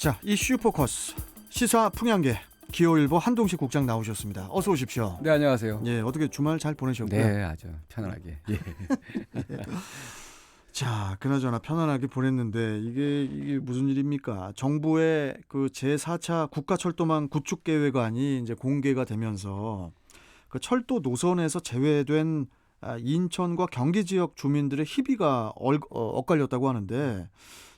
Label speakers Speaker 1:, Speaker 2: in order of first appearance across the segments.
Speaker 1: 자, 이슈 포커스 시사 풍향계 기호일보 한동식 국장 나오셨습니다. 어서 오십시오.
Speaker 2: 네, 안녕하세요.
Speaker 1: 예, 어떻게 주말 잘 보내셨고요?
Speaker 2: 네, 아주 편안하게. 예.
Speaker 1: 자, 그나저나 편안하게 보냈는데 이게 무슨 일입니까? 정부의 그 제4차 국가철도망 구축 계획안이 이제 공개가 되면서 그 철도 노선에서 제외된 인천과 경기 지역 주민들의 희비가 엇갈렸다고 하는데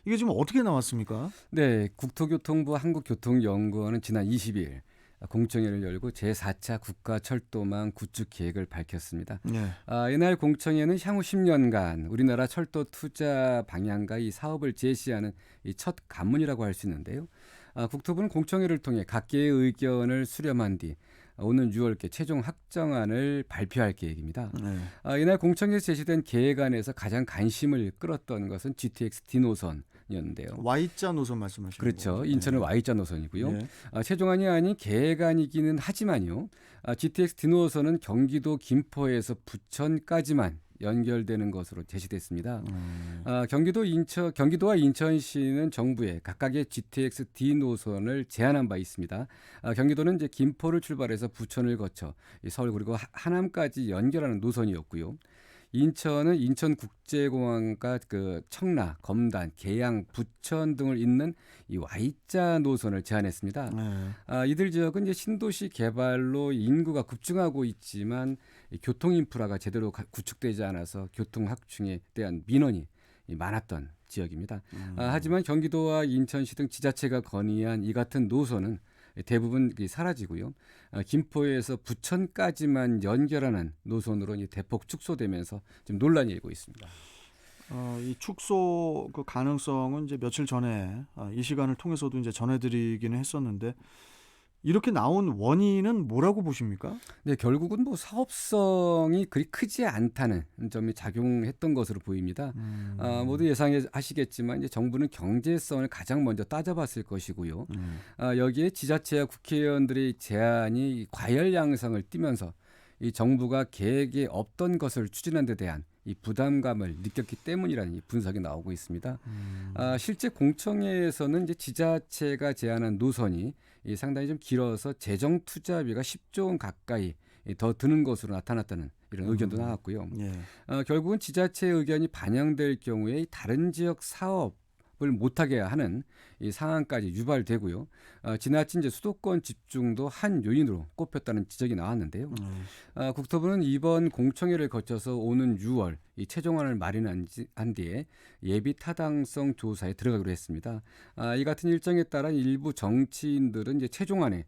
Speaker 1: 이게 지금 어떻게 나왔습니까?
Speaker 2: 네, 국토교통부 한국교통연구원은 지난 20일 공청회를 열고 제4차 국가철도망 구축 계획을 밝혔습니다.
Speaker 1: 네.
Speaker 2: 이날 공청회는 향후 10년간 우리나라 철도 투자 방향과 이 사업을 제시하는 이 첫 관문이라고 할 수 있는데요. 국토부는 공청회를 통해 각계의 의견을 수렴한 뒤 오는 6월께 최종 확정안을 발표할 계획입니다.
Speaker 1: 네.
Speaker 2: 이날 공청회에서 제시된 계획안에서 가장 관심을 끌었던 것은 GTX D 노선이었는데요.
Speaker 1: Y자 노선 말씀하시는
Speaker 2: 그렇죠.
Speaker 1: 거죠?
Speaker 2: 인천은
Speaker 1: 네.
Speaker 2: Y자 노선이고요.
Speaker 1: 네.
Speaker 2: 최종안이 아닌 계획안이기는 하지만요. GTX D 노선은 경기도 김포에서 부천까지만 연결되는 것으로 제시됐습니다. 경기도와 인천시는 정부에 각각의 GTX D 노선을 제안한 바 있습니다. 경기도는 이제 김포를 출발해서 부천을 거쳐 서울 그리고 하남까지 연결하는 노선이었고요. 인천은 인천국제공항과 그 청라, 검단, 계양, 부천 등을 잇는 이 Y자 노선을 제안했습니다.
Speaker 1: 네.
Speaker 2: 이들 지역은 이제 신도시 개발로 인구가 급증하고 있지만 이 교통 인프라가 제대로 구축되지 않아서 교통 확충에 대한 민원이 많았던 지역입니다. 하지만 경기도와 인천시 등 지자체가 건의한 이 같은 노선은 대부분 사라지고요. 김포에서 부천까지만 연결하는 노선으로 대폭 축소되면서 지금 논란이 일고 있습니다.
Speaker 1: 이 축소 그 가능성은 이제 며칠 전에 이 시간을 통해서도 이제 전해드리기는 했었는데 이렇게 나온 원인은 뭐라고 보십니까?
Speaker 2: 네, 결국은 뭐 사업성이 그리 크지 않다는 점이 작용했던 것으로 보입니다. 모두 예상하시겠지만 이제 정부는 경제성을 가장 먼저 따져봤을 것이고요. 여기에 지자체와 국회의원들의 제안이 과열 양상을 띠면서 이 정부가 계획에 없던 것을 추진한 데 대한 이 부담감을 느꼈기 때문이라는 이 분석이 나오고 있습니다. 실제 공청회에서는 이제 지자체가 제안한 노선이 상당히 좀 길어서 재정 투자비가 10조 원 가까이 더 드는 것으로 나타났다는 이런 의견도 나왔고요.
Speaker 1: 예.
Speaker 2: 결국은 지자체의 의견이 반영될 경우에 다른 지역 사업을 못하게 하는 이 상황까지 유발되고요. 지나친 이제 수도권 집중도 한 요인으로 꼽혔다는 지적이 나왔는데요. 국토부는 이번 공청회를 거쳐서 오는 6월 이 최종안을 마련한 뒤에 예비 타당성 조사에 들어가기로 했습니다. 이 같은 일정에 따라 일부 정치인들은 이제 최종안에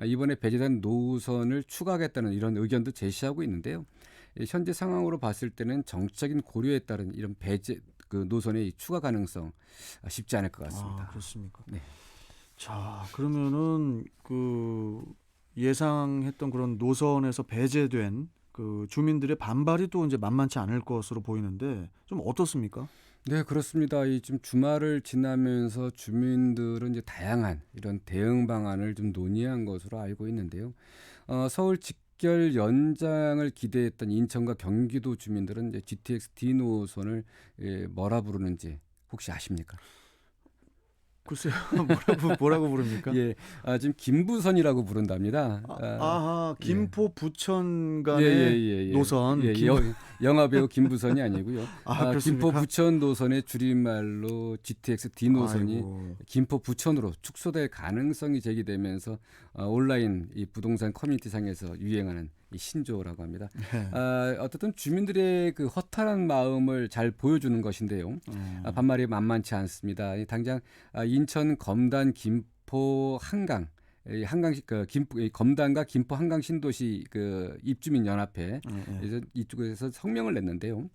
Speaker 2: 이번에 배제된 노선을 추가하겠다는 이런 의견도 제시하고 있는데요. 현재 상황으로 봤을 때는 정치적인 고려에 따른 이런 배제 그 노선의 추가 가능성 쉽지 않을 것 같습니다.
Speaker 1: 그렇습니까?
Speaker 2: 네.
Speaker 1: 자, 그러면은 그 예상했던 그런 노선에서 배제된 그 주민들의 반발이 또 이제 만만치 않을 것으로 보이는데 좀 어떻습니까?
Speaker 2: 네, 그렇습니다. 이 좀 주말을 지나면서 주민들은 이제 다양한 이런 대응 방안을 좀 논의한 것으로 알고 있는데요. 서울 직결 연장을 기대했던 인천과 경기도 주민들은 이제 GTX D 노선을 뭐라 부르는지 혹시 아십니까?
Speaker 1: 글쎄요, 뭐라고 부릅니까?
Speaker 2: 예, 지금 김부선이라고 부른답니다.
Speaker 1: 김포 부천 간의 노선.
Speaker 2: 영화 배우 김부선이 아니고요.
Speaker 1: 그렇습니까?
Speaker 2: 김포 부천 노선의 줄임말로 GTX D 노선이
Speaker 1: 아이고.
Speaker 2: 김포 부천으로 축소될 가능성이 제기되면서 온라인 이 부동산 커뮤니티상에서 유행하는 이 신조어라고 합니다. 어쨌든 주민들의 그 허탈한 마음을 잘 보여주는 것인데요. 반말이 만만치 않습니다. 당장 인천 검단 김포 한강 검단과 김포 한강 신도시 그 입주민 연합회 이쪽에서 성명을 냈는데요.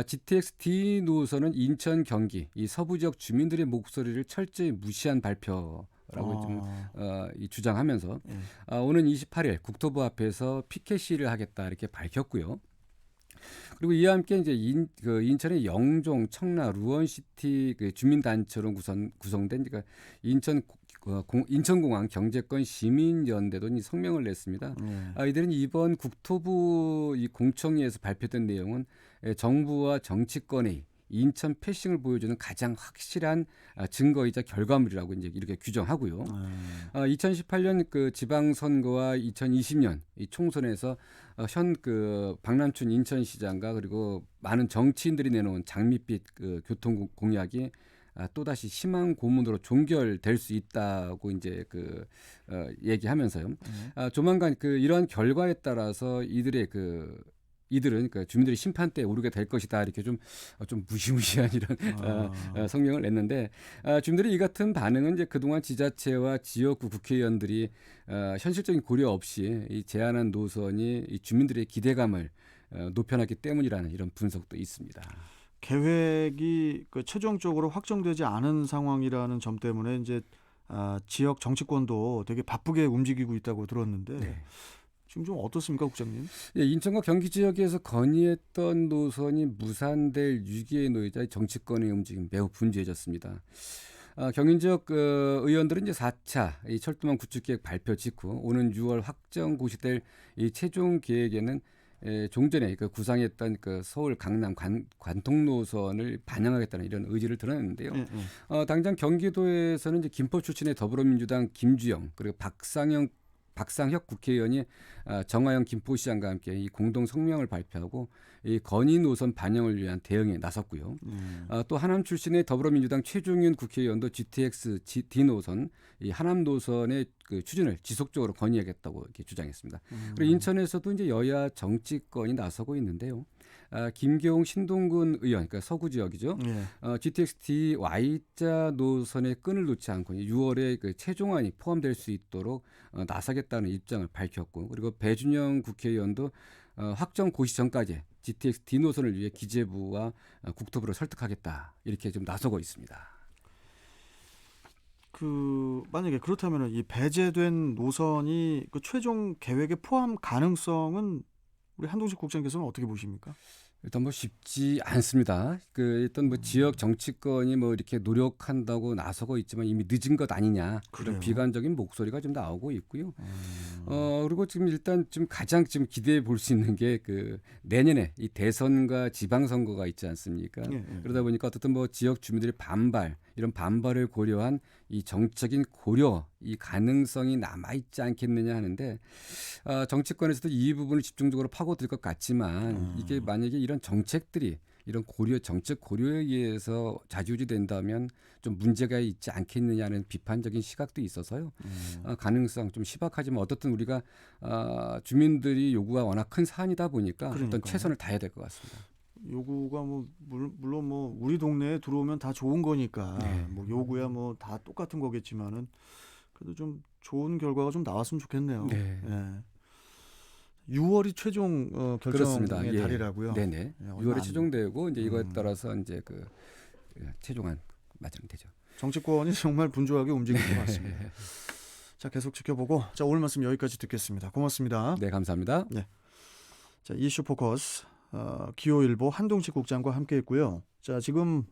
Speaker 2: GTX D 노선은 인천 경기 이 서부 지역 주민들의 목소리를 철저히 무시한 발표라고 좀 주장하면서 오는 28일 국토부 앞에서 피켓 시위를 하겠다 이렇게 밝혔고요. 그리고 이와 함께 이제 인천의 영종, 청라, 루원시티 그 주민단체로 구성된 인천공항 경제권 시민연대도 성명을 냈습니다. 이들은 이번 국토부 이 공청회에서 발표된 내용은 정부와 정치권의 인천 패싱을 보여주는 가장 확실한 증거이자 결과물이라고 이제 이렇게 규정하고요. 2018년 그 지방선거와 2020년 이 총선에서 현 그 박남춘 인천시장과 그리고 많은 정치인들이 내놓은 장밋빛 그 교통 공약이 또다시 희망 고문으로 종결될 수 있다고 이제 얘기하면서요. 조만간 이러한 결과에 따라서 이들은 주민들의 심판대에 오르게 될 것이다 이렇게 좀 무시무시한 이런 성명을 냈는데 주민들의 이 같은 반응은 이제 그동안 지자체와 지역구 국회의원들이 현실적인 고려 없이 이 제안한 노선이 이 주민들의 기대감을 높여놨기 때문이라는 이런 분석도 있습니다.
Speaker 1: 계획이 최종적으로 확정되지 않은 상황이라는 점 때문에 이제 지역 정치권도 되게 바쁘게 움직이고 있다고 들었는데
Speaker 2: 네.
Speaker 1: 지금 좀 어떻습니까, 국장님?
Speaker 2: 예, 인천과 경기 지역에서 건의했던 노선이 무산될 위기에 놓이자 정치권의 움직임 매우 분주해졌습니다. 경인 지역 의원들은 이제 4차 이 철도망 구축 계획 발표 직후 오는 6월 확정 고시될 이 최종 계획에는 종전에 구상했던 서울 강남 관통 노선을 반영하겠다는 이런 의지를 드러냈는데요. 당장 경기도에서는 이제 김포 출신의 더불어민주당 김주영 그리고 박상혁 국회의원이 정화영 김포시장과 함께 이 공동 성명을 발표하고 이 건의 노선 반영을 위한 대응에 나섰고요. 또 하남 출신의 더불어민주당 최종윤 국회의원도 GTX D 노선, 이 하남 노선의 추진을 지속적으로 건의하겠다고 이렇게 주장했습니다. 그리고 인천에서도 이제 여야 정치권이 나서고 있는데요. 김계홍 신동근 의원, 그러니까 서구 지역이죠. GTX D Y자 노선의 끈을 놓지 않고 6월에 최종안이 포함될 수 있도록 나서겠다는 입장을 밝혔고, 그리고 배준영 국회의원도 확정 고시 전까지 GTX D 노선을 위해 기재부와 국토부를 설득하겠다 이렇게 좀 나서고 있습니다.
Speaker 1: 만약에 그렇다면 이 배제된 노선이 최종 계획에 포함 가능성은 우리 한동식 국장께서는 어떻게 보십니까?
Speaker 2: 일단 쉽지 않습니다. 일단 지역 정치권이 이렇게 노력한다고 나서고 있지만 이미 늦은 것 아니냐 그런 비관적인 목소리가 좀 나오고 있고요. 그리고 지금 일단 가장 기대해 볼 수 있는 게 내년에 이 대선과 지방선거가 있지 않습니까? 그러다 보니까 어쨌든 지역 주민들의 이런 반발을 고려한 이 정책인 고려 이 가능성이 남아 있지 않겠느냐 하는데 정치권에서도 이 부분을 집중적으로 파고들 것 같지만 이게 만약에 이런 정책들이 이런 정책 고려에 의해서 좌지우지된다면 좀 문제가 있지 않겠느냐는 비판적인 시각도 있어서요. 가능성 좀 희박하지만 어떻든 우리가 주민들이 요구가 워낙 큰 사안이다 보니까 어떤 최선을 다해야 될 것 같습니다.
Speaker 1: 요구가 물론 우리 동네에 들어오면 다 좋은 거니까 요구야 다 똑같은 거겠지만은 그래도 좀 좋은 결과가 좀 나왔으면 좋겠네요.
Speaker 2: 네.
Speaker 1: 6월이 최종 결정의 달이라고요.
Speaker 2: 네네. 6월에 최종되고 이제 이거에 따라서 이제 최종안 맞으면 되죠.
Speaker 1: 정치권이 정말 분주하게 움직이는 것 같습니다. 자, 계속 지켜보고 오늘 말씀 여기까지 듣겠습니다. 고맙습니다.
Speaker 2: 네, 감사합니다.
Speaker 1: 네. 자, 이슈 포커스 기호일보 한동식 국장과 함께했고요. 자, 지금